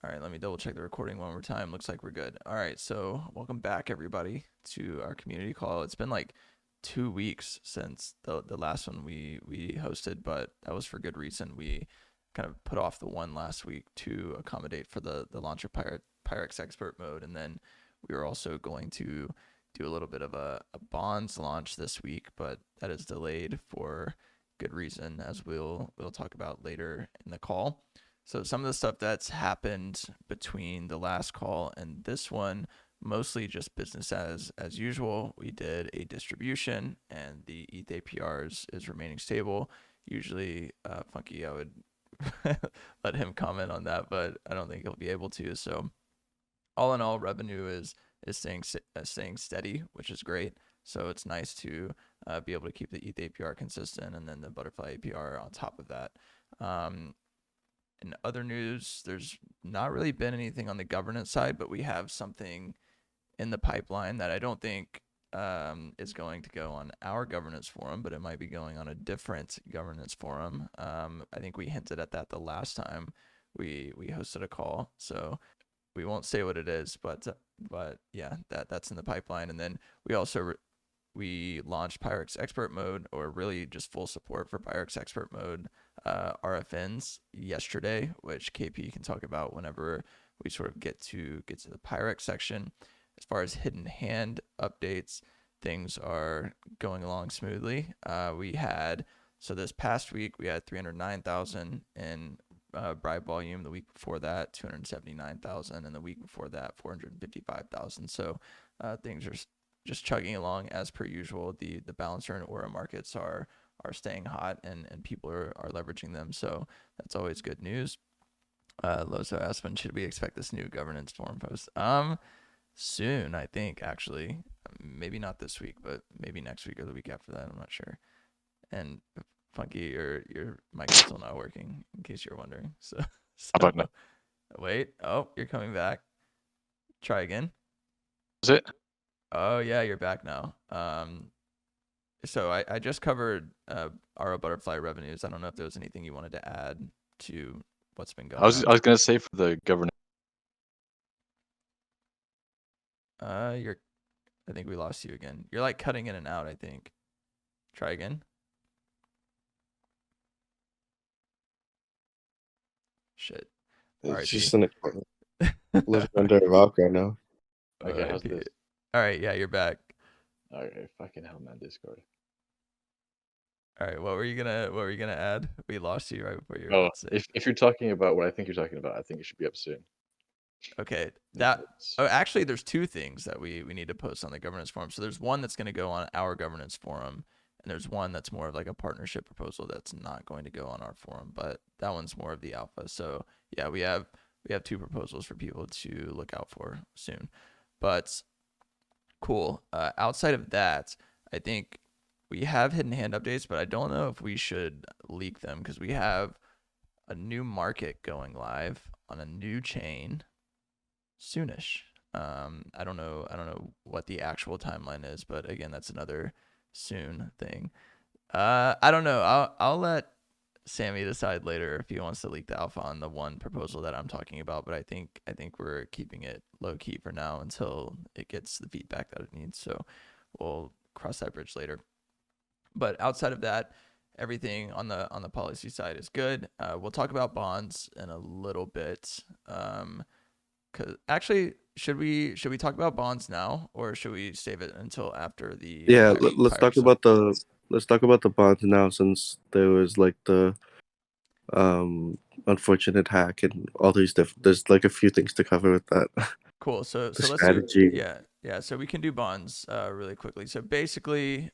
All right, let me double check the recording one more time. Looks like we're good. All right, so welcome back, everybody, to our community call. It's been like 2 weeks since the last one we hosted, but that was for good reason. We kind of put off the one last week to accommodate for the launch of Pirex Expert Mode, and then we were also going to do a little bit of a bonds launch this week, but that is delayed for good reason, as we'll talk about later in the call. So some of the stuff that's happened between the last call and this one, mostly just business as usual. We did a distribution, and the ETH APR is remaining stable. Usually, Funky, I would let him comment on that, but I don't think he'll be able to. So all in all, revenue is staying steady, which is great. So it's nice to be able to keep the ETH APR consistent, and then the Butterfly APR on top of that. In other news, there's not really been anything on the governance side, but we have something in the pipeline that I don't think is going to go on our governance forum, but it might be going on a different governance forum. I think we hinted at that the last time we hosted a call, so we won't say what it is, but yeah, that's in the pipeline. And then we also we launched Pirex Expert Mode, or really just full support for Pirex Expert Mode RFNs yesterday, which KP can talk about whenever we sort of get to the Pyrex section. As far as hidden hand updates, things are going along smoothly. So this past week we had 309,000 in bribe volume. The week before that, 279,000, and the week before that, 455,000. So things are just chugging along as per usual. The balancer and aura markets are staying hot, and people are leveraging them. So that's always good news. Lozo asked, when should we expect this new governance forum post? Soon, I think, actually. Maybe not this week, but maybe next week or the week after that. I'm not sure. And Funky, your mic is still not working, in case you're wondering. So How about now? wait. Oh, you're coming back. Try again. Is it? Oh yeah, you're back now. So I just covered our butterfly revenues. I don't know if there was anything you wanted to add to what's been going I was on. gonna say for the governance. I think we lost you again. You're like cutting in and out, I think. Try again. Shit. All It's right, just in a corner. Living under a rock right now. Okay, how's RIP. this? All right, yeah, you're back. Okay, fucking hell, man, Discord. All right, what were you gonna add? We lost you right before you were Oh, about to say. if you're talking about what I think you're talking about, I think it should be up soon. Okay, It's- actually, there's two things that we need to post on the governance forum. So there's one that's going to go on our governance forum, and there's one that's more of like a partnership proposal that's not going to go on our forum, but that one's more of the alpha. So yeah, we have two proposals for people to look out for soon. But cool. Outside of that, I think we have hidden hand updates, but I don't know if we should leak them because we have a new market going live on a new chain soonish. I don't know what the actual timeline is, but again, that's another soon thing. I don't know. I'll let Sammy decide later if he wants to leak the alpha on the one proposal that I'm talking about, but I think we're keeping it low key for now until it gets the feedback that it needs. So we'll cross that bridge later. But outside of that, everything on the policy side is good. We'll talk about bonds in a little bit. Cause actually, should we talk about bonds now, or should we save it until after the Yeah, let's talk about the bonds now, since there was like the unfortunate hack and all these different. There's like a few things to cover with that. Cool. So let's strategy. do yeah. So we can do bonds really quickly. So basically,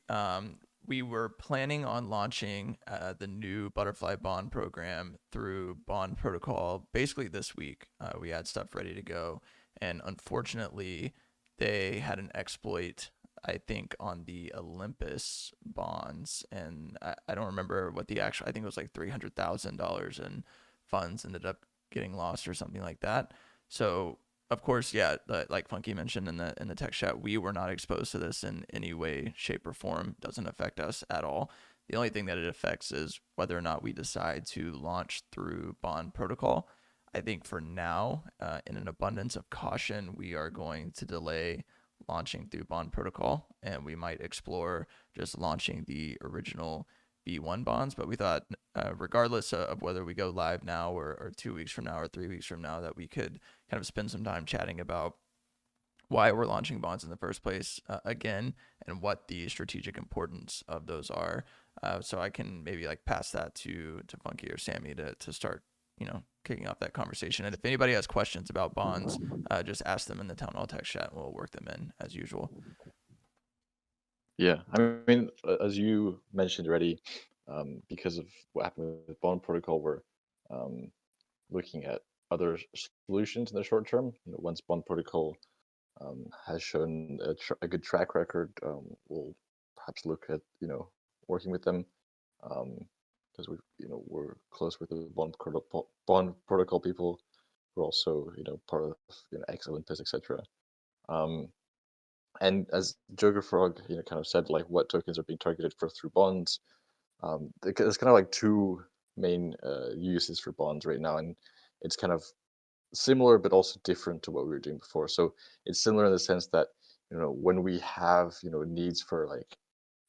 we were planning on launching the new Butterfly bond program through Bond Protocol basically this week. We had stuff ready to go, and unfortunately, they had an exploit, I think, on the Olympus bonds, and I don't remember what the actual. I think it was like $300,000 in funds ended up getting lost or something like that. So of course, yeah, like Funky mentioned in the text chat, we were not exposed to this in any way, shape, or form. Doesn't affect us at all. The only thing that it affects is whether or not we decide to launch through Bond Protocol. I think for now, in an abundance of caution, we are going to delay launching through Bond Protocol, and we might explore just launching the original V1 bonds. But we thought, regardless of whether we go live now or 2 weeks from now or 3 weeks from now, that we could kind of spend some time chatting about why we're launching bonds in the first place again, and what the strategic importance of those are. So I can maybe like pass that to Funky or Sammy to start, kicking off that conversation. And if anybody has questions about bonds, just ask them in the town hall text chat, and we'll work them in as usual. Yeah, I mean, as you mentioned already, because of what happened with Bond Protocol, we're looking at other solutions in the short term. Once Bond Protocol has shown a good track record, we'll perhaps look at working with them, because we're close with the Bond Protocol people. We're also part of X Olympus, etc. And as Joker Frog kind of said, like what tokens are being targeted for through bonds. There's kind of like two main uses for bonds right now, and it's kind of similar but also different to what we were doing before. So it's similar in the sense that when we have needs for like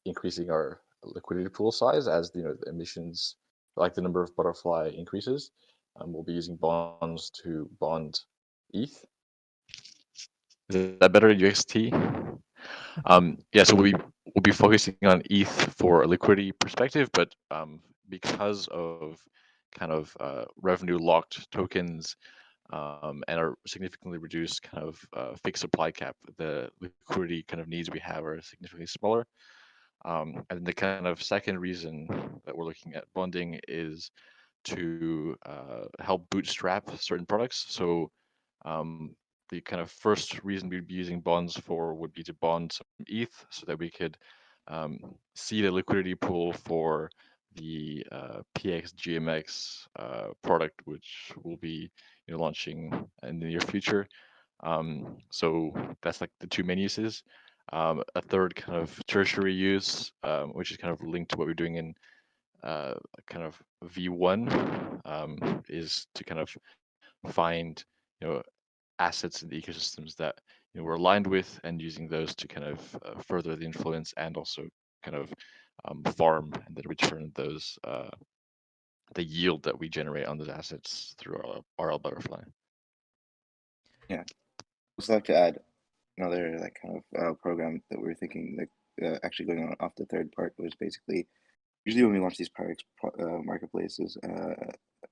increasing our liquidity pool size as the emissions, like the number of butterfly increases, we'll be using bonds to bond ETH. Is that better, UXT? Yeah, so we'll be focusing on ETH for a liquidity perspective, but because of kind of revenue locked tokens and our significantly reduced kind of fixed supply cap, the liquidity kind of needs we have are significantly smaller. And the kind of second reason that we're looking at bonding is to help bootstrap certain products. So the kind of first reason we'd be using bonds for would be to bond some ETH so that we could see the liquidity pool for the PX GMX product, which will be launching in the near future. So that's like the two main uses. A third kind of tertiary use, which is kind of linked to what we're doing in kind of V1, is to kind of find assets in the ecosystems that we're aligned with, and using those to kind of further the influence and also kind of farm and then return those the yield that we generate on those assets through our RL Butterfly. Yeah, I'd just like to add another like kind of program that we were thinking, like actually going on off the third part, was basically usually when we launch these Pirex marketplaces,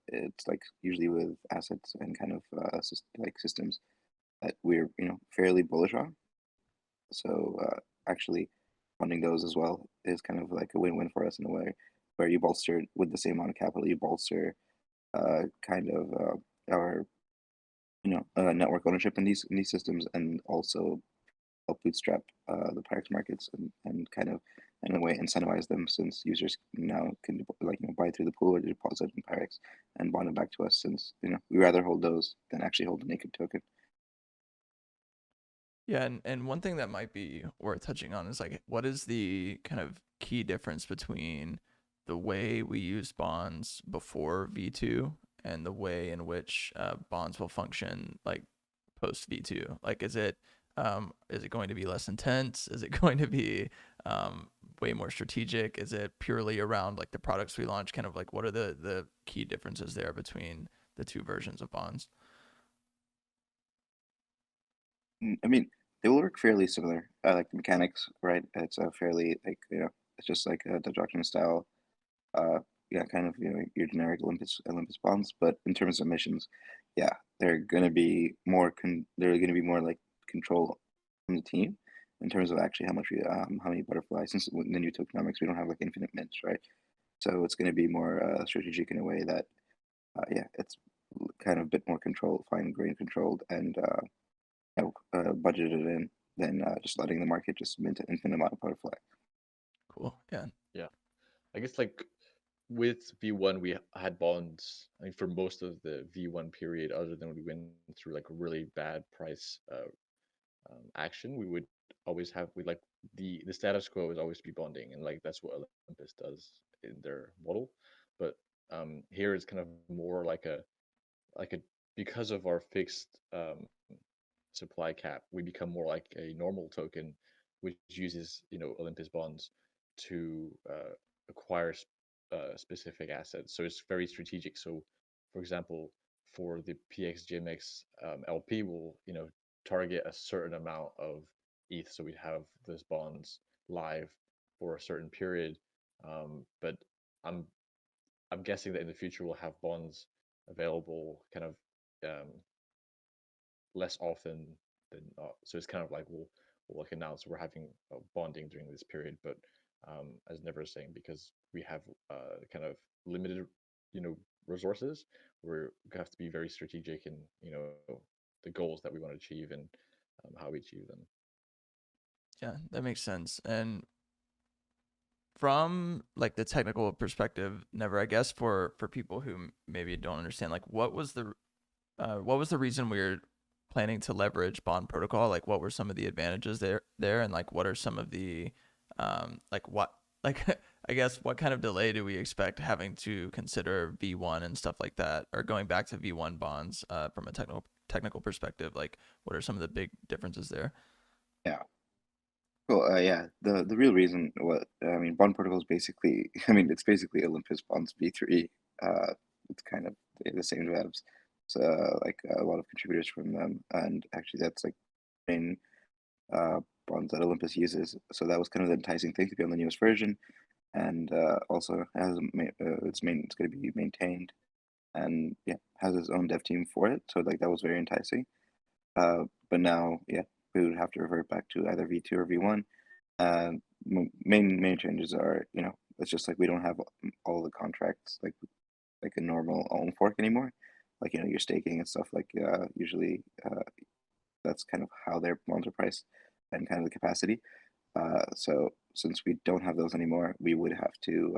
it's like usually with assets and kind of like systems that we're fairly bullish on. So actually funding those as well is kind of like a win-win for us in a way, where you bolster with the same amount of capital, you bolster kind of our network ownership in these systems, and also help bootstrap the Pirex markets, and kind of in a way incentivize them, since users now can like buy through the pool or deposit in Pirex and bond it back to us, since we rather hold those than actually hold the naked token. Yeah, and one thing that might be worth touching on is like, what is the kind of key difference between the way we used bonds before V2 and the way in which bonds will function like post V2? Like, is it going to be less intense? Is it going to be way more strategic? Is it purely around like the products we launch? Kind of like, what are the key differences there between the two versions of bonds? I mean, they will work fairly similar. Like the mechanics, right? It's a fairly like it's just like a Dodge style. Yeah, kind of your generic Olympus bonds. But in terms of missions, yeah, they're gonna be more they're gonna be more like control from the team in terms of actually how much we how many butterflies. Since in the new tokenomics we don't have like infinite mints, right? So it's gonna be more strategic in a way that yeah, it's kind of a bit more controlled, fine grained controlled, and budgeted in than just letting the market just mint an infinite amount of butterfly. Cool. Yeah. Yeah, I guess like with V1 we had bonds, I think, for most of the V1 period, other than when we went through like a really bad price action. We would always have like the status quo is always be bonding, and like that's what Olympus does in their model. But here it's kind of more like a because of our fixed supply cap, we become more like a normal token, which uses Olympus bonds to acquire specific assets. So it's very strategic. So, for example, for the PXGMX LP, we'll target a certain amount of ETH, so we'd have those bonds live for a certain period. But I'm I'm guessing that in the future we'll have bonds available kind of less often than not. So it's kind of like we'll like announce we're having bonding during this period, but as Never is saying, because we have kind of limited resources, we have to be very strategic in the goals that we want to achieve and how we achieve them. Yeah, that makes sense. And from like the technical perspective, Never, I guess for people who maybe don't understand, like what was the reason we were planning to leverage bond protocol? Like what were some of the advantages there, and like what are some of the I guess what kind of delay do we expect having to consider V1 and stuff like that, or going back to V1 bonds from a technical perspective? Like what are some of the big differences there? Yeah. Well, yeah, the real reason, bond protocol is basically, it's basically Olympus bonds V3. It's kind of the same devs. So like a lot of contributors from them, and actually that's like main bonds that Olympus uses. So that was kind of the enticing thing to be on the newest version, and also has it's going to be maintained, and yeah, has its own dev team for it. So like that was very enticing. But now, yeah, we would have to revert back to either V2 or V1. Main changes are, it's just like we don't have all the contracts like a normal own fork anymore. Like your staking and stuff. Like usually, that's kind of how their bonds are priced and kind of the capacity. So since we don't have those anymore, we would have to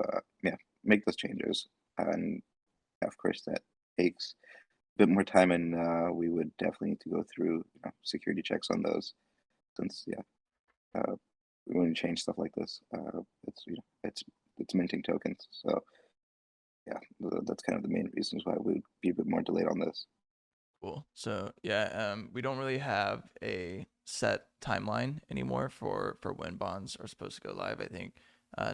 make those changes, and of course that takes a bit more time, and we would definitely need to go through security checks on those, since when you change stuff like this, it's minting tokens. So yeah, that's kind of the main reasons why we would be a bit more delayed on this. Cool. So yeah, we don't really have a set timeline anymore for when bonds are supposed to go live. I think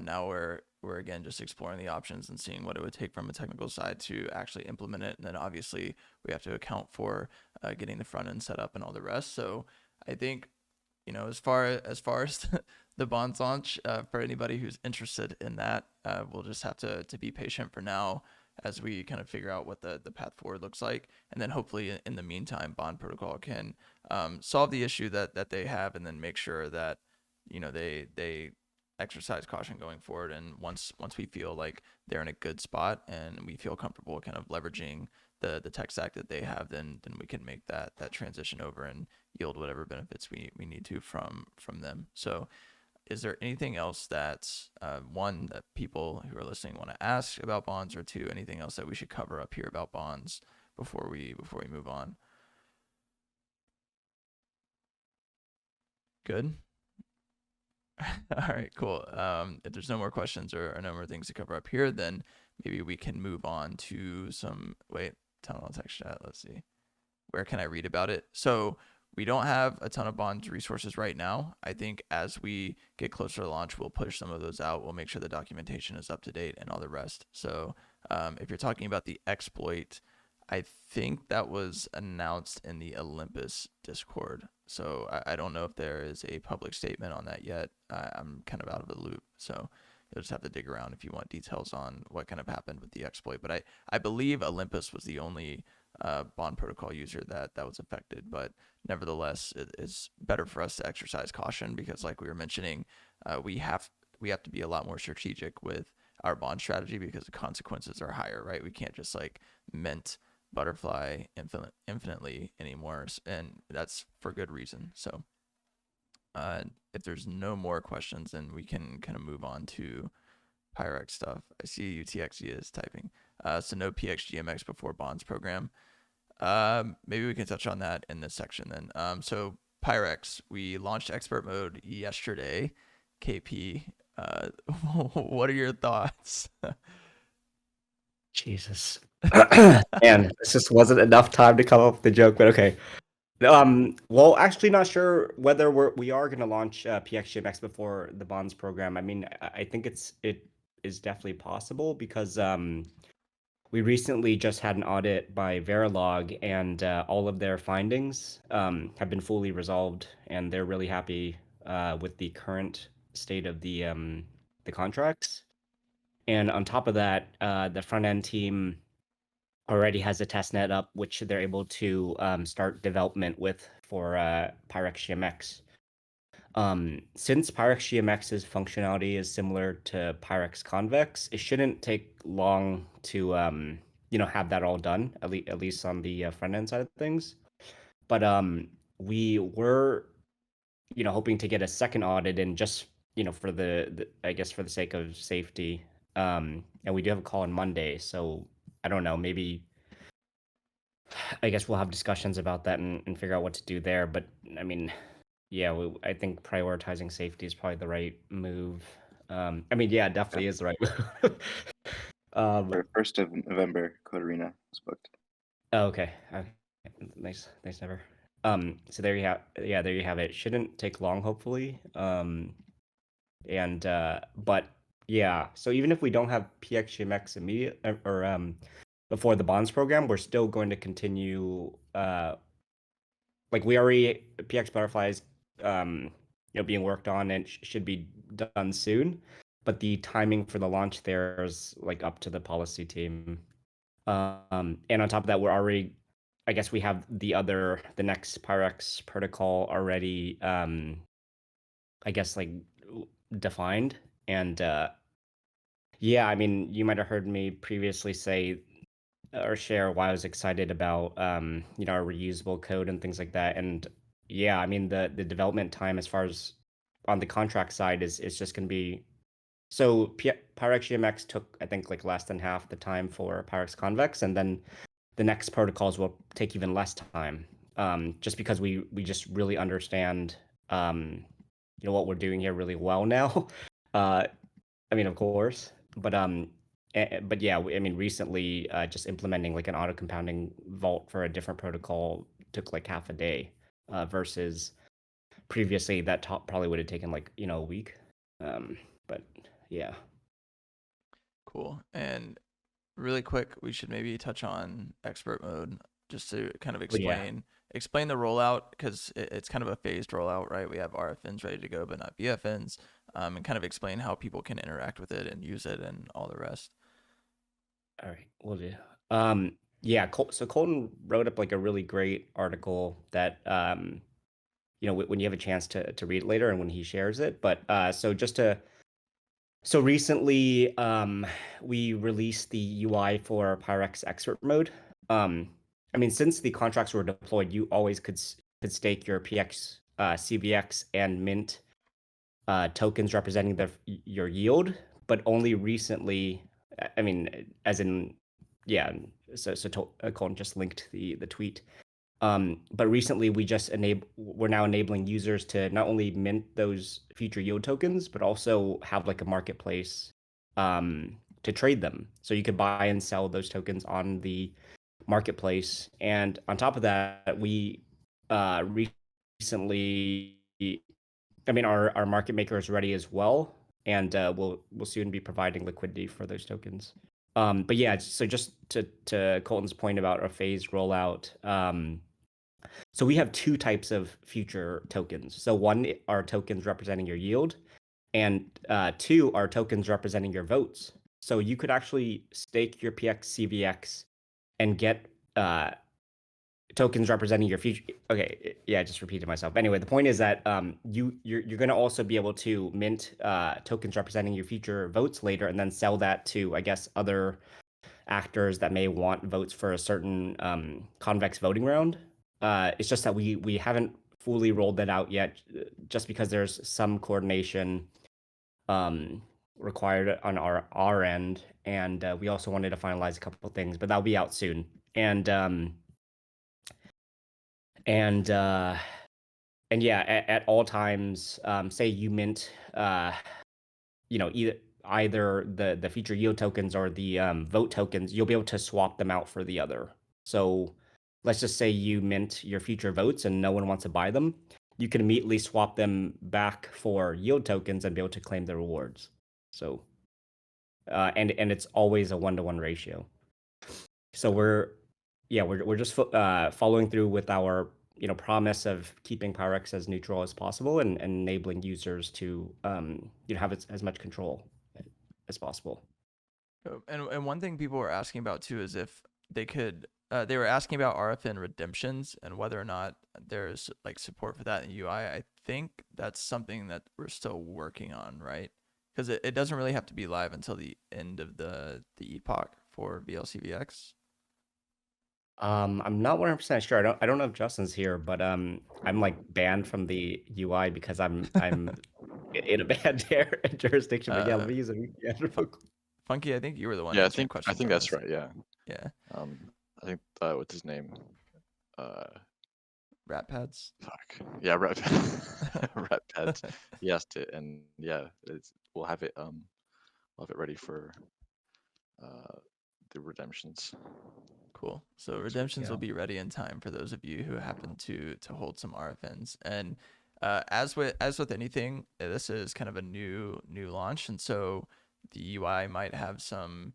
now we're again just exploring the options and seeing what it would take from a technical side to actually implement it, and then obviously we have to account for getting the front end set up and all the rest. So I think as far as the bonds launch, for anybody who's interested in that, we'll just have to be patient for now as we kind of figure out what the path forward looks like. And then hopefully in the meantime, bond protocol can solve the issue that they have, and then make sure that, they exercise caution going forward. And once we feel like they're in a good spot and we feel comfortable kind of leveraging the tech stack that they have, then we can make that transition over and yield whatever benefits we need to from them. So is there anything else that's one that people who are listening want to ask about bonds, or two, anything else that we should cover up here about bonds before we move on? Good. All right, cool. If there's no more questions or no more things to cover up here, then maybe we can move on to some tunnel text chat. Let's see. Where can I read about it? So we don't have a ton of bond resources right now. I think as we get closer to launch, we'll push some of those out. We'll make sure the documentation is up to date and all the rest. So if you're talking about the exploit, I think that was announced in the Olympus Discord. So I don't know if there is a public statement on that yet. I'm kind of out of the loop. So you'll just have to dig around if you want details on what kind of happened with the exploit. But I believe Olympus was the only bond protocol user that was affected. But nevertheless, it's better for us to exercise caution, because like we were mentioning, we have to be a lot more strategic with our bond strategy, because the consequences are higher, right? We can't just like mint Butterfly infinitely anymore, and that's for good reason. So if there's no more questions, then we can kind of move on to Pirex stuff. I see UTXG is typing. So no PXGMX before bonds program. Maybe we can touch on that in this section then. So Pirex, we launched expert mode yesterday. KP, what are your thoughts? Jesus. Man, this just wasn't enough time to come up with the joke, but okay. Well, actually, not sure whether we are going to launch PXGMX before the bonds program. I mean, I think it is definitely possible because we recently just had an audit by Verilog, and all of their findings have been fully resolved, and they're really happy with the current state of the contracts. And on top of that, the front end team already has a test net up, which they're able to start development with for Pirex GMX. Since Pirex GMX's functionality is similar to Pirex Convex, it shouldn't take long to have that all done, at least on the front end side of things. But we were hoping to get a second audit in just for the I guess for the sake of safety. And we do have a call on Monday, so I don't know, maybe I guess we'll have discussions about that and figure out what to do there. But I mean, yeah, I think prioritizing safety is probably the right move. I mean, yeah, it definitely is the right move. For 1st of November, Code Arena is booked. Oh, okay. Nice, never. So there you have, there you have it. Shouldn't take long, hopefully. But yeah, so even if we don't have PXGMX immediate or before the bonds program, we're still going to continue. Like we already BTRFLY is being worked on and should be done soon, but the timing for the launch there is like up to the policy team. And on top of that, we're already, I guess we have the next Pirex protocol already, I guess like defined. And yeah, I mean, you might have heard me previously say or share why I was excited about our reusable code and things like that. And yeah, I mean the development time as far as on the contract side is just going to be so Pirex GMX took I think like less than half the time for Pirex Convex, and then the next protocols will take even less time. Just because we just really understand what we're doing here really well now. I mean, of course, but yeah, I mean, recently, just implementing like an auto compounding vault for a different protocol took like half a day, versus previously that probably would have taken like a week. But yeah. Cool. And really quick, we should maybe touch on expert mode just to kind of explain the rollout, because it's kind of a phased rollout, right? We have RFNs ready to go, but not BFNs, and kind of explain how people can interact with it and use it and all the rest. All right, we'll do. Yeah, so Colton wrote up like a really great article that when you have a chance to read it later and when he shares it. But so recently we released the UI for Pirex expert mode. I mean, since the contracts were deployed, you always could stake your PX CVX and mint tokens representing your yield, but only recently. I mean, as in, yeah. So Colton just linked the tweet. But recently we're now enabling users to not only mint those future yield tokens, but also have like a marketplace to trade them. So you could buy and sell those tokens on the marketplace. And on top of that, we recently, I mean, our market maker is ready as well, and we'll soon be providing liquidity for those tokens. But yeah, so just to Colton's point about a phased rollout, so we have two types of future tokens. So one are tokens representing your yield, and two are tokens representing your votes. So you could actually stake your PX CVX and get tokens representing your future. Okay, yeah, I just repeated myself. Anyway, the point is that you're going to also be able to mint tokens representing your future votes later, and then sell that to, I guess, other actors that may want votes for a certain convex voting round. It's just that we haven't fully rolled that out yet, just because there's some coordination required on our end, and we also wanted to finalize a couple of things, but that'll be out soon. And yeah, at all times, say you mint, either either the feature yield tokens or the vote tokens, you'll be able to swap them out for the other. So let's just say you mint your future votes and no one wants to buy them. You can immediately swap them back for yield tokens and be able to claim the rewards. So, and it's always a 1-to-1 ratio. So we're just following through with our promise of keeping Pirex as neutral as possible and enabling users to have as much control as possible. And one thing people were asking about too is if they could. They were asking about RFN redemptions and whether or not there's like support for that in UI. I think that's something that we're still working on, right? Because it doesn't really have to be live until the end of the epoch for VLCVX. I'm not 100% sure. I don't know if Justin's here, but I'm like banned from the UI because I'm in a bad jurisdiction. But yeah, let me use a VPN real quick. Funky, I think you were the one. Yeah, I answering think questions on that's this. right. Yeah. Yeah. I think what's his name? Rat pads. Fuck. Yeah, rat rat pads. He asked it, and yeah, we'll have it ready for the redemptions. Cool. So redemptions Yeah. will be ready in time for those of you who happen to hold some RFNs. And as with anything, this is kind of a new launch, and so the UI might have some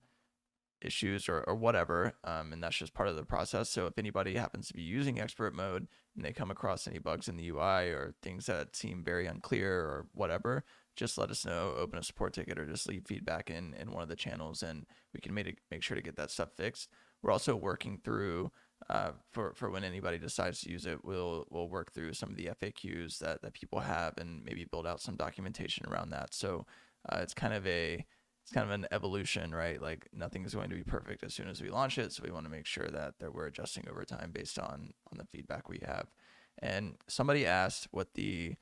issues or whatever, and that's just part of the process. So if anybody happens to be using expert mode and they come across any bugs in the UI or things that seem very unclear or whatever, just let us know, open a support ticket, or just leave feedback in one of the channels, and we can make sure to get that stuff fixed. We're also working through for when anybody decides to use it, we'll work through some of the FAQs that people have and maybe build out some documentation around that. So it's kind of an evolution, right? Like nothing is going to be perfect as soon as we launch it. So we want to make sure that we're adjusting over time based on the feedback we have. And somebody asked what the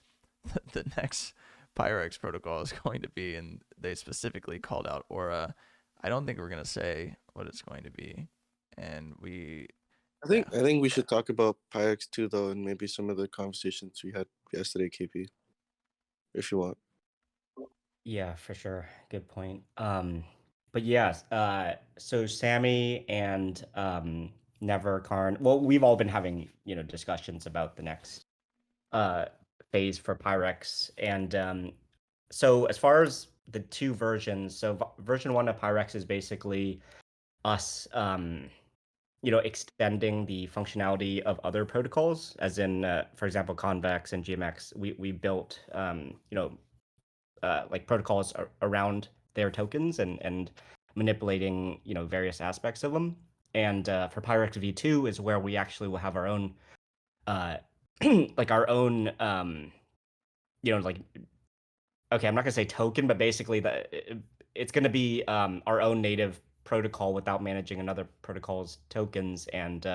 next Pirex protocol is going to be, and they specifically called out Aura. I don't think we're going to say what it's going to be. And I think we should talk about Pirex too, though, and maybe some of the conversations we had yesterday, KP, if you want. Yeah, for sure. Good point. But yes, so Sammy and Never Karn. Well, we've all been having discussions about the next phase for Pirex, and so as far as the two versions, so version 1 of Pirex is basically us extending the functionality of other protocols, as in for example Convex and GMX. We built like protocols around their tokens and manipulating various aspects of them. And for Pyrex v2 is where we actually will have our own like our own like, okay, I'm not gonna say token, but basically it's gonna be our own native protocol without managing another protocol's tokens. And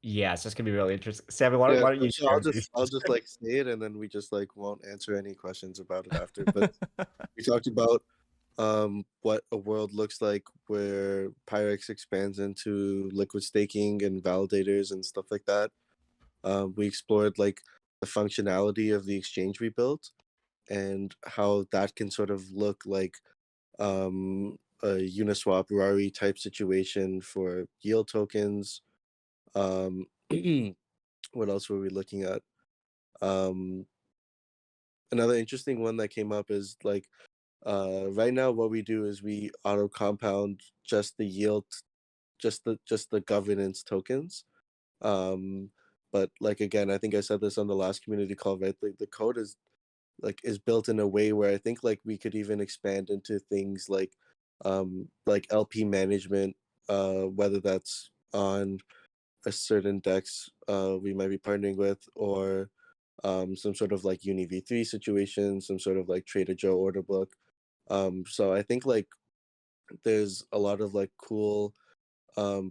yeah, it's just gonna be really interesting. Sammy, why don't you so share? I'll just like say it, and then we just like won't answer any questions about it after. But we talked about what a world looks like where Pyrex expands into liquid staking and validators and stuff like that. We explored like the functionality of the exchange we built and how that can sort of look like a Uniswap Rari type situation for yield tokens. What else were we looking at? Another interesting one that came up is like right now what we do is we auto compound just the yield, just the governance tokens. But like again, I think I said this on the last community call, right? Like the code is built in a way where I think like we could even expand into things like LP management, whether that's on a certain DEX we might be partnering with, or some sort of like Uni v3 situation, some sort of like Trader Joe order book. So I think like there's a lot of like cool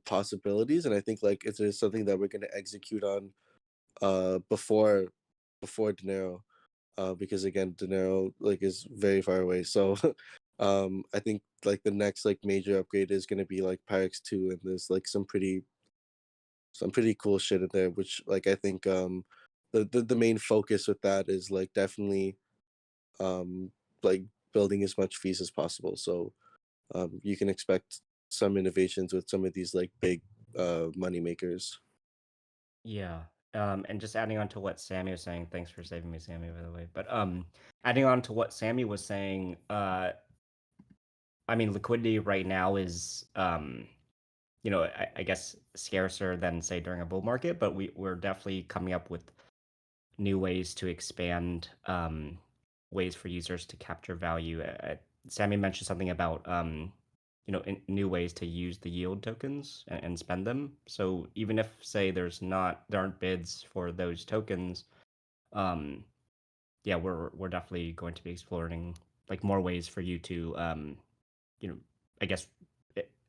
possibilities, and I think like it is something that we're going to execute on before Dinero, because again Dinero like is very far away. So I think like the next like major upgrade is going to be like Pyrex 2, and there's like some pretty cool shit in there, which like I think the main focus with that is like definitely like building as much fees as possible. So you can expect some innovations with some of these like big money makers. Yeah. And just adding on to what Sammy was saying, thanks for saving me, Sammy, by the way. But adding on to what Sammy was saying, I mean, liquidity right now is, you know, I guess scarcer than say during a bull market, but we're definitely coming up with new ways to expand ways for users to capture value. Sammy mentioned something about you know, new ways to use the yield tokens and spend them. So even if say there aren't bids for those tokens, um, yeah, we're definitely going to be exploring like more ways for you to you know, I guess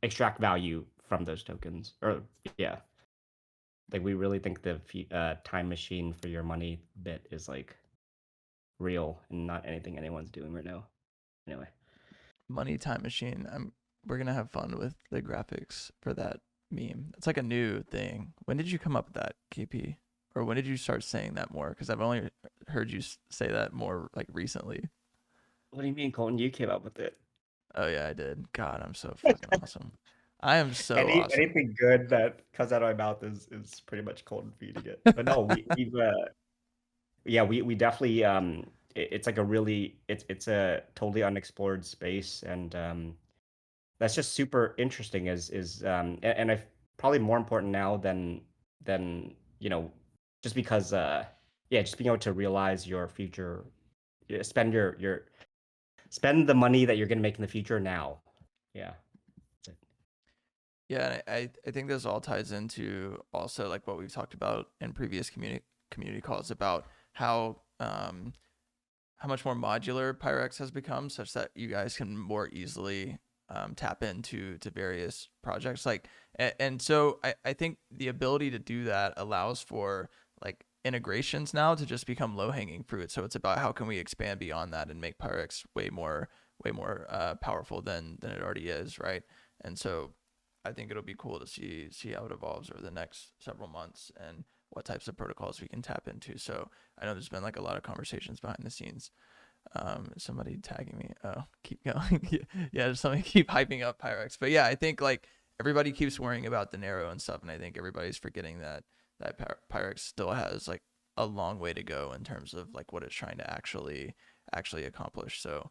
extract value from those tokens. Or yeah, like we really think the time machine for your money bit is like real and not anything anyone's doing right now. Anyway, Money time machine. We're gonna have fun with the graphics for that meme. It's like a new thing. When did you come up with that, KP? Or when did you start saying that more? Because I've only heard you say that more like recently. what do you mean, Colton? You came up with it. Oh yeah, I did. God, I'm so fucking awesome. I am so awesome. Anything good that comes out of my mouth is pretty much Colton feeding it. But no, we've yeah, we definitely it's like a really it's a totally unexplored space, and that's just super interesting. And I probably more important now than you know, just because yeah, just being able to realize your future, spend spend the money that you're gonna make in the future now. Yeah. Yeah, and I think this all ties into also like what we've talked about in previous community calls about how much more modular Pyrex has become, such that you guys can more easily tap into various projects. Like, and so I think the ability to do that allows for like integrations now to just become low hanging fruit. So it's about how can we expand beyond that and make Pyrex way more powerful than it already is, right? And so I think it'll be cool to see how it evolves over the next several months and what types of protocols we can tap into. So I know there's been like a lot of conversations behind the scenes. Somebody tagging me. Oh, keep going. Yeah, somebody keep hyping up Pyrex. But yeah, I think like everybody keeps worrying about Dinero and stuff, and I think everybody's forgetting that Pyrex still has like a long way to go in terms of like what it's trying to actually accomplish. So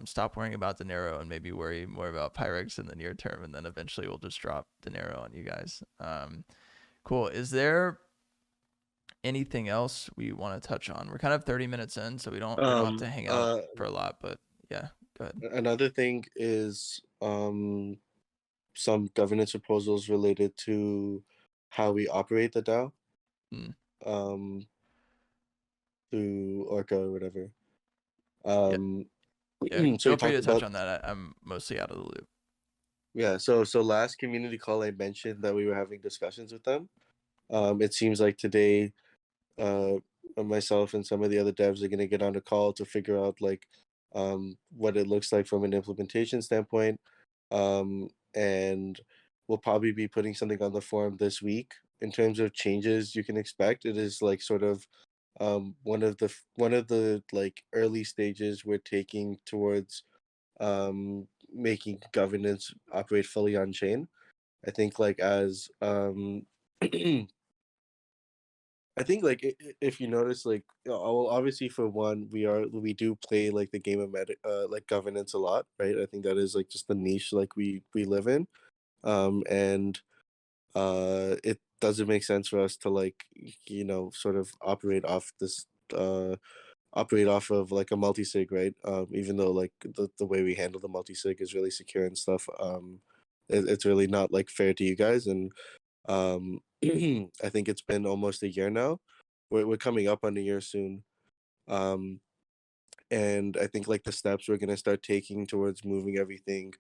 stop worrying about Dinero and maybe worry more about Pyrex in the near term, and then eventually we'll just drop Dinero on you guys. Cool. Is there anything else we want to touch on? We're kind of 30 minutes in, so we don't have to hang out for a lot, but yeah, go ahead. Another thing is some governance proposals related to how we operate the DAO through Orca or whatever. Yeah, So feel free to touch on that. I'm mostly out of the loop. Yeah, so last community call I mentioned that we were having discussions with them. It seems like today myself and some of the other devs are going to get on a call to figure out like what it looks like from an implementation standpoint. And we'll probably be putting something on the forum this week in terms of changes you can expect. It is like sort of one of the like early stages we're taking towards making governance operate fully on chain. I think like as I think like if you notice, like well, obviously for one, we do play like the game of like governance a lot, right? I think that is like just the niche like we live in, and it doesn't make sense for us to like sort of operate off this operate off of like a multi-sig, right? Even though like the way we handle the multi-sig is really secure and stuff, it's really not like fair to you guys. And I think it's been almost a year now. We're coming up on a year soon. And I think like the steps we're gonna start taking towards moving everything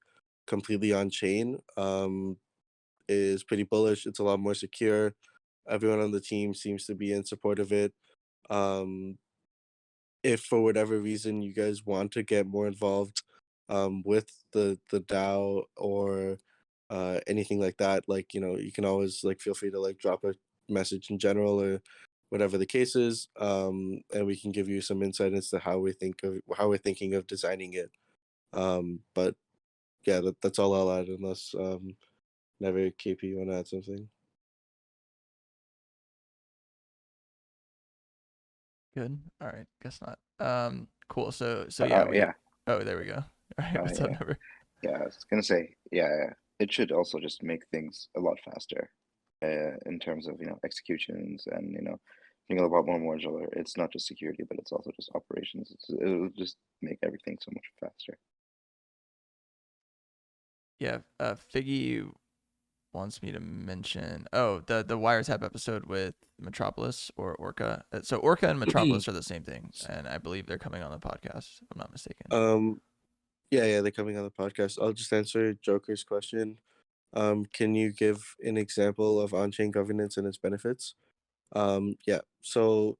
completely on chain is pretty bullish. It's a lot more secure. Everyone on the team seems to be in support of it. If for whatever reason you guys want to get more involved with the DAO or anything like that, like you can always like feel free to like drop a message in general or whatever the case is, and we can give you some insight as to how we're thinking of designing it. But yeah, that's all I'll add, unless Never KP, you want to add something? Good. All right. Guess not. Cool. So yeah, Yeah. oh, there we go. All right. What's up, Yeah. Never? Yeah, I was gonna say, yeah, it should also just make things a lot faster, in terms of, executions and, being a lot more modular. It's not just security, but it's also just operations. It'll just make everything so much faster. Yeah. Figgy wants me to mention the wiretap episode with Metropolis or Orca. So Orca and Metropolis are the same thing, and I believe they're coming on the podcast, if I'm not mistaken. Yeah, they're coming on the podcast. I'll just answer Joker's question. Can you give an example of on-chain governance and its benefits? Yeah. So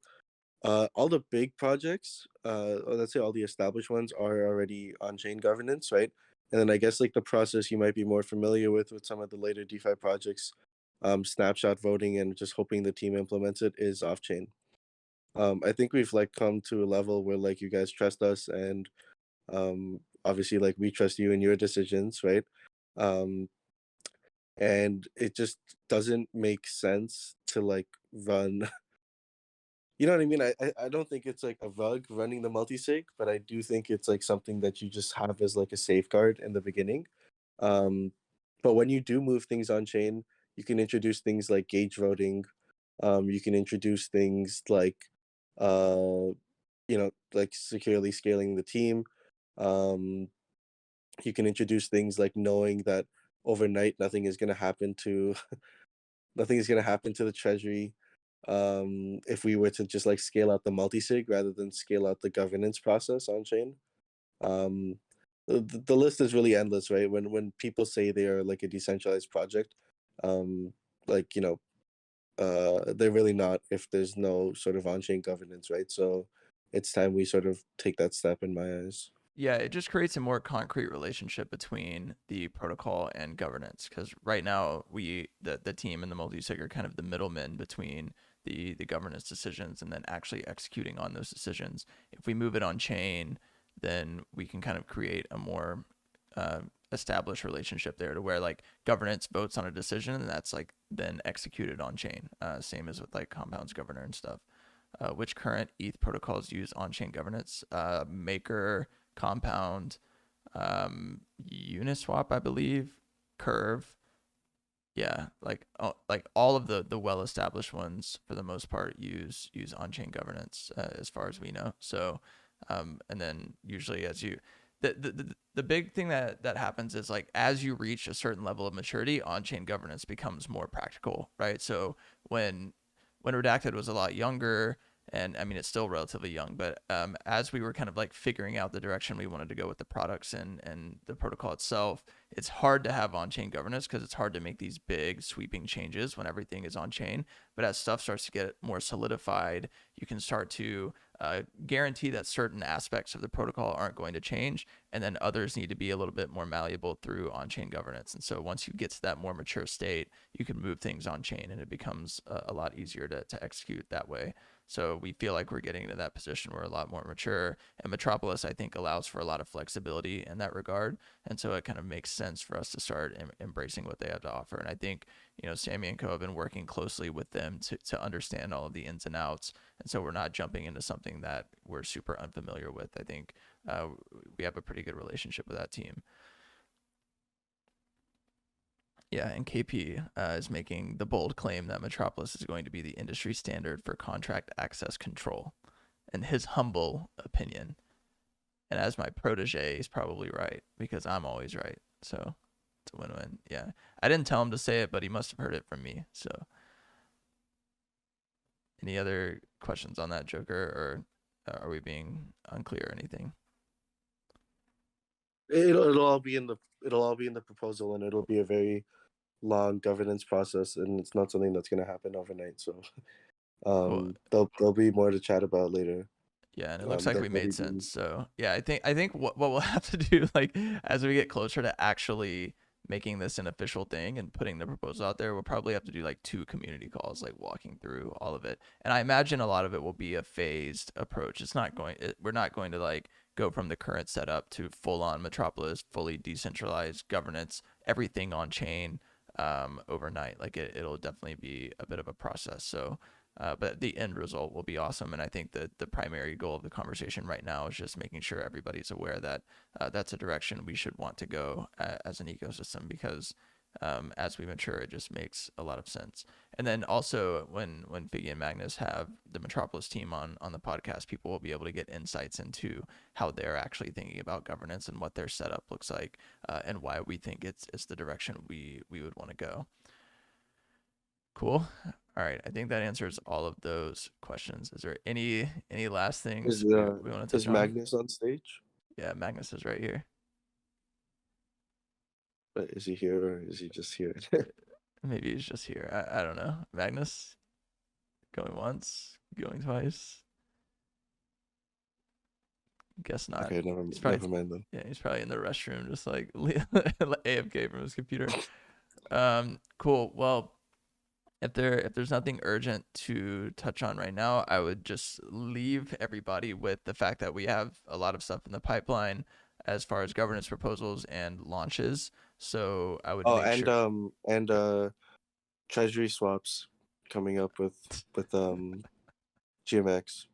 all the big projects, or let's say all the established ones, are already on-chain governance, right? And then I guess like the process you might be more familiar with some of the later DeFi projects, snapshot voting and just hoping the team implements it, is off-chain. I think we've like come to a level where like you guys trust us, and obviously like we trust you in your decisions, right? And it just doesn't make sense to like run. You know what I mean? I don't think it's like a rug running the multi-sig, but I do think it's like something that you just have as like a safeguard in the beginning. But when you do move things on chain, you can introduce things like gauge voting. You can introduce things like, like securely scaling the team. You can introduce things like knowing that overnight nothing is going to happen to nothing is going to happen to the treasury, if we were to just like scale out the multi-sig rather than scale out the governance process on chain. The list is really endless, right? When people say they are like a decentralized project, like they're really not if there's no sort of on-chain governance, right? So it's time we sort of take that step, in my eyes. Yeah, it just creates a more concrete relationship between the protocol and governance, because right now the team and the multi-sig are kind of the middlemen between the governance decisions and then actually executing on those decisions. If we move it on chain, then we can kind of create a more established relationship there, to where like governance votes on a decision and that's like then executed on chain. Same as with like Compound's governor and stuff. Which current ETH protocols use on-chain governance? Maker, Compound, Uniswap, I believe, Curve. Yeah, like all of the well-established ones for the most part use on-chain governance, as far as we know. So, and then usually as you the big thing that happens is like as you reach a certain level of maturity, on-chain governance becomes more practical, right? So when Redacted was a lot younger, and I mean it's still relatively young, but as we were kind of like figuring out the direction we wanted to go with the products and the protocol itself, it's hard to have on-chain governance because it's hard to make these big sweeping changes when everything is on-chain. But as stuff starts to get more solidified, you can start to guarantee that certain aspects of the protocol aren't going to change, and then others need to be a little bit more malleable through on-chain governance. And so once you get to that more mature state, you can move things on-chain, and it becomes a lot easier to execute that way. So we feel like we're getting to that position where we're a lot more mature, and Metropolis, I think, allows for a lot of flexibility in that regard. And so it kind of makes sense for us to start embracing what they have to offer. And I think, Sammy and Co have been working closely with them to understand all of the ins and outs. And so we're not jumping into something that we're super unfamiliar with. I think we have a pretty good relationship with that team. Yeah, and KP is making the bold claim that Metropolis is going to be the industry standard for contract access control, in his humble opinion. And as my protege, he's probably right, because I'm always right. So it's a win-win. Yeah, I didn't tell him to say it, but he must have heard it from me. So any other questions on that, Joker, or are we being unclear or anything? It'll all be in the proposal, and it'll be a very long governance process, and it's not something that's going to happen overnight. So Cool. there'll be more to chat about later. Yeah, and it looks like we made sense. So yeah, I think what we'll have to do, like as we get closer to actually making this an official thing and putting the proposal out there, we'll probably have to do like 2 community calls, like walking through all of it. And I imagine a lot of it will be a phased approach. We're not going to like go from the current setup to full on Metropolis, fully decentralized governance, everything on chain overnight. Like it'll definitely be a bit of a process. So but the end result will be awesome. And I think that the primary goal of the conversation right now is just making sure everybody's aware that that's a direction we should want to go as an ecosystem, because as we mature, it just makes a lot of sense. And then also when Figgy and Magnus have the Metropolis team on the podcast, people will be able to get insights into how they're actually thinking about governance and what their setup looks like, and why we think it's the direction we would want to go. Cool. All right. I think that answers all of those questions. Is there any last things we want to touch Is on? Magnus on stage? Yeah, Magnus is right here. But is he here or is he just here? Maybe he's just here. I don't know. Magnus, going once, going twice. Guess not. Okay, never mind then. Yeah, he's probably in the restroom, just like AFK from his computer. Cool. Well, if there's nothing urgent to touch on right now, I would just leave everybody with the fact that we have a lot of stuff in the pipeline as far as governance proposals and launches. So I would treasury swaps coming up with GMX.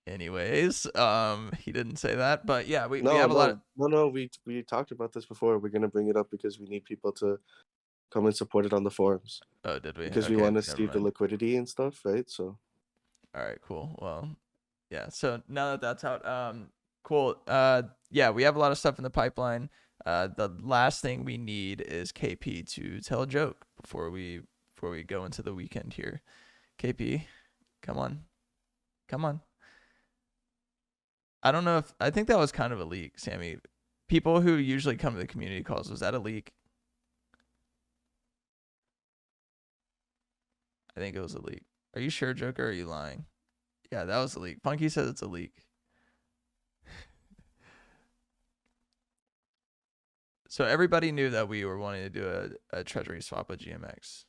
Anyways, he didn't say that, but yeah, we have a lot of... No, we talked about this before. We're gonna bring it up because we need people to come and support it on the forums. Oh, did we? Because we want to see the liquidity and stuff, right? So all right, cool. Well, yeah, so now that that's out, cool. Yeah, we have a lot of stuff in the pipeline. The last thing we need is KP to tell a joke before we go into the weekend here. KP, come on. I think that was kind of a leak, Sammy. People who usually come to the community calls, was that a leak? I think it was a leak. Are you sure, Joker, or are you lying? Yeah, that was a leak. Funky says it's a leak. So everybody knew that we were wanting to do a treasury swap with GMX.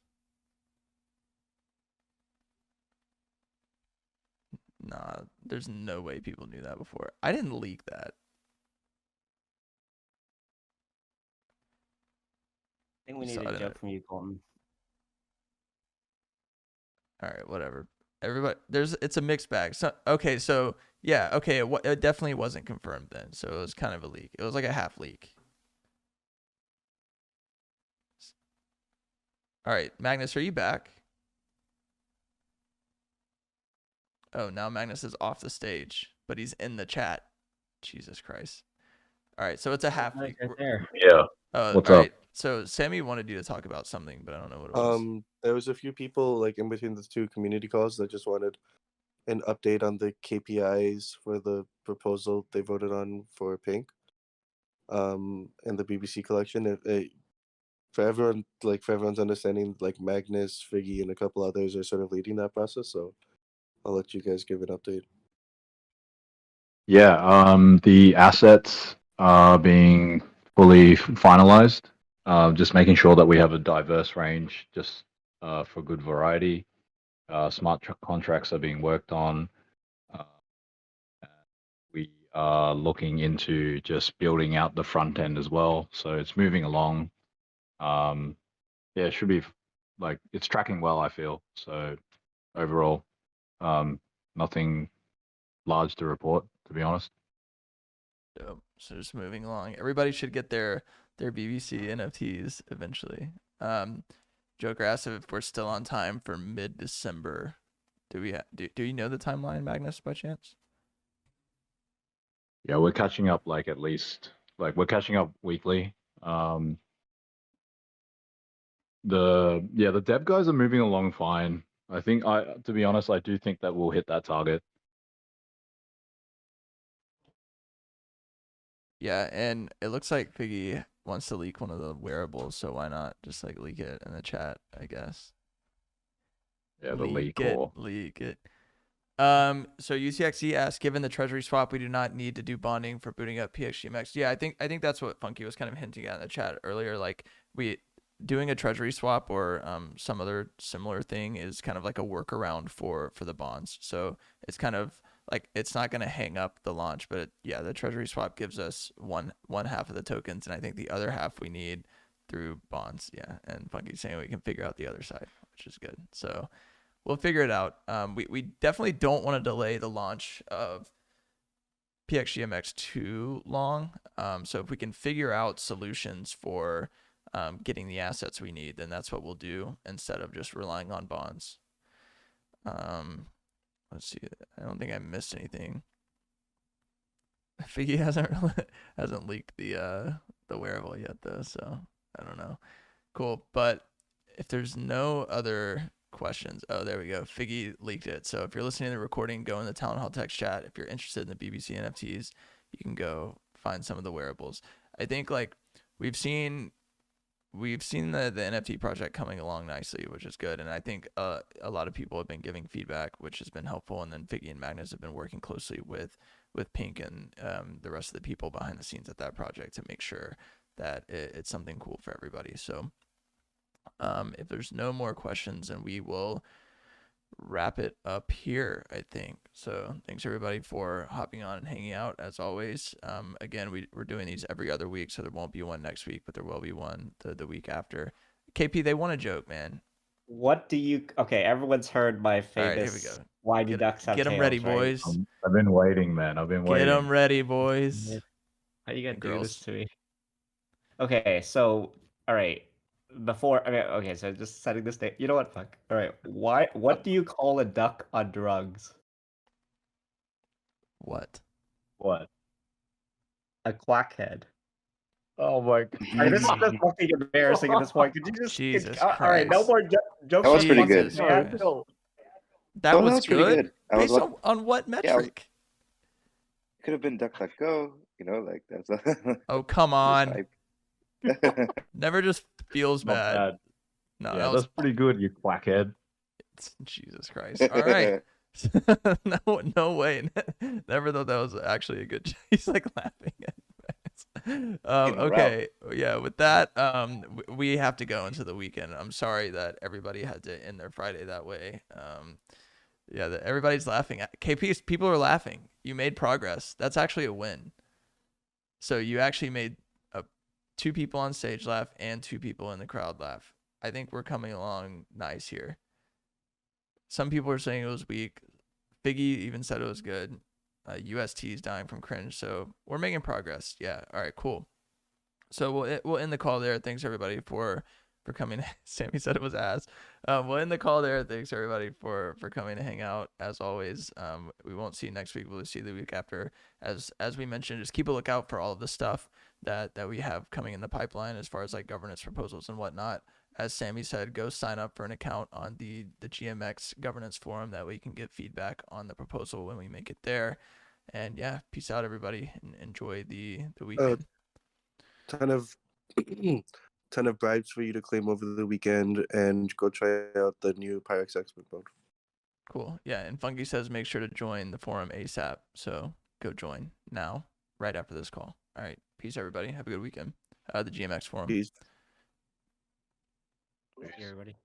Nah, there's no way people knew that before. I didn't leak that. I think we need a joke from you, Colton. All right, whatever. Everybody, it's a mixed bag. So okay, so yeah, okay, it definitely wasn't confirmed then. So it was kind of a leak. It was like a half leak. All right, Magnus, are you back? Oh, now Magnus is off the stage, but he's in the chat. Jesus Christ. All right, so it's a half leak. Right there. Yeah. What's up? Right. So Sammy wanted you to talk about something, but I don't know what it was. There was a few people like in between the 2 community calls that just wanted an update on the KPIs for the proposal they voted on for Pink. And the BBC collection. For everyone's understanding, like Magnus, Figgy, and a couple others are sort of leading that process. So I'll let you guys give an update. Yeah. The assets are being fully finalized. Just making sure that we have a diverse range, just for good variety. Smart contracts are being worked on. We are looking into just building out the front end as well. So it's moving along. Yeah, it should be like it's tracking well, I feel. So overall, nothing large to report, to be honest. So just moving along. Everybody should get their BBC NFTs eventually. Joker asked if we're still on time for mid-December. Do you know the timeline, Magnus, by chance? Yeah, we're catching up at least we're catching up weekly. The dev guys are moving along fine. To be honest, I do think that we'll hit that target. Yeah, and it looks like Figgy wants to leak one of the wearables, so why not just leak it in the chat, I guess. Yeah, the leak it. So UTXE asks, given the treasury swap, we do not need to do bonding for booting up PXGMX. Yeah, I think that's what Funky was kind of hinting at in the chat earlier. Like we doing a treasury swap or some other similar thing is kind of like a workaround for the bonds. So it's kind of like it's not going to hang up the launch, but yeah, the treasury swap gives us one half of the tokens, and I think the other half we need through bonds. Yeah, and Funky's saying we can figure out the other side, which is good. So we'll figure it out. We definitely don't want to delay the launch of PXGMX too long. So if we can figure out solutions for getting the assets we need, then that's what we'll do instead of just relying on bonds. Let's see. I don't think I missed anything. Figgy hasn't leaked the wearable yet though, so I don't know. Cool, but if there's no other questions, oh there we go. Figgy leaked it. So if you're listening to the recording, go in the Town Hall text chat. If you're interested in the BBC NFTs, you can go find some of the wearables. I think like we've seen the NFT project coming along nicely, which is good. And I think a lot of people have been giving feedback, which has been helpful. And then Figgy and Magnus have been working closely with Pink and the rest of the people behind the scenes at that project to make sure that it's something cool for everybody. So if there's no more questions, then we will wrap it up here, I think. So thanks everybody for hopping on and hanging out as always. Again, we're doing these every other week, so there won't be one next week, but there will be one the week after. KP, they want a joke, man. What do you? Okay, everyone's heard my All right, famous. here we go. Why do ducks have Get them tails, ready, right? boys. I've been waiting, man. I've been waiting. Get them ready, boys. How you gonna And do girls. this to me? Okay, so all right. Before okay, so just setting this date. You know what? Fuck. All right. What do you call a duck on drugs? What? What? A quackhead. Oh my god. I mean, this is just fucking embarrassing at this point. Could you just Jesus all right? No Christ. more jokes. That was pretty good. Jesus Man. Christ. No. That Oh, was that's pretty good. good. I was Based like, on what Yeah, I was- metric? could have been DuckDuckGo, you know, like that's Oh, come on. hype. Never just feels Not bad. bad. No, Yeah, that was that's pretty good, you quackhead. Jesus Christ. All right. No way. Never thought that was actually a good. He's like laughing at it. Okay. Yeah. With that, we have to go into the weekend. I'm sorry that everybody had to end their Friday that way. Yeah, that everybody's laughing at KP. People are laughing. You made progress. That's actually a win. So you actually made 2 people on stage laugh and 2 people in the crowd laugh. I think we're coming along nice here. Some people are saying it was weak. Figgy even said it was good. UST is dying from cringe. So we're making progress. Yeah. All right, cool. So we'll end the call there. Thanks everybody for coming. Sammy said it was ass. We'll end the call there. Thanks everybody for coming to hang out as always. We won't see you next week. We'll see you the week after. As we mentioned, just keep a lookout for all of the stuff that we have coming in the pipeline as far as like governance proposals and whatnot. As Sammy said, go sign up for an account on the GMX governance forum. That way you can get feedback on the proposal when we make it there. And yeah, peace out everybody and enjoy the weekend. Ton of bribes for you to claim over the weekend, and go try out the new Pirex expert mode. Cool. Yeah, and Funky says make sure to join the forum ASAP. So go join now, right after this call. All right. Peace, everybody. Have a good weekend. The GMX forum. Peace. Everybody.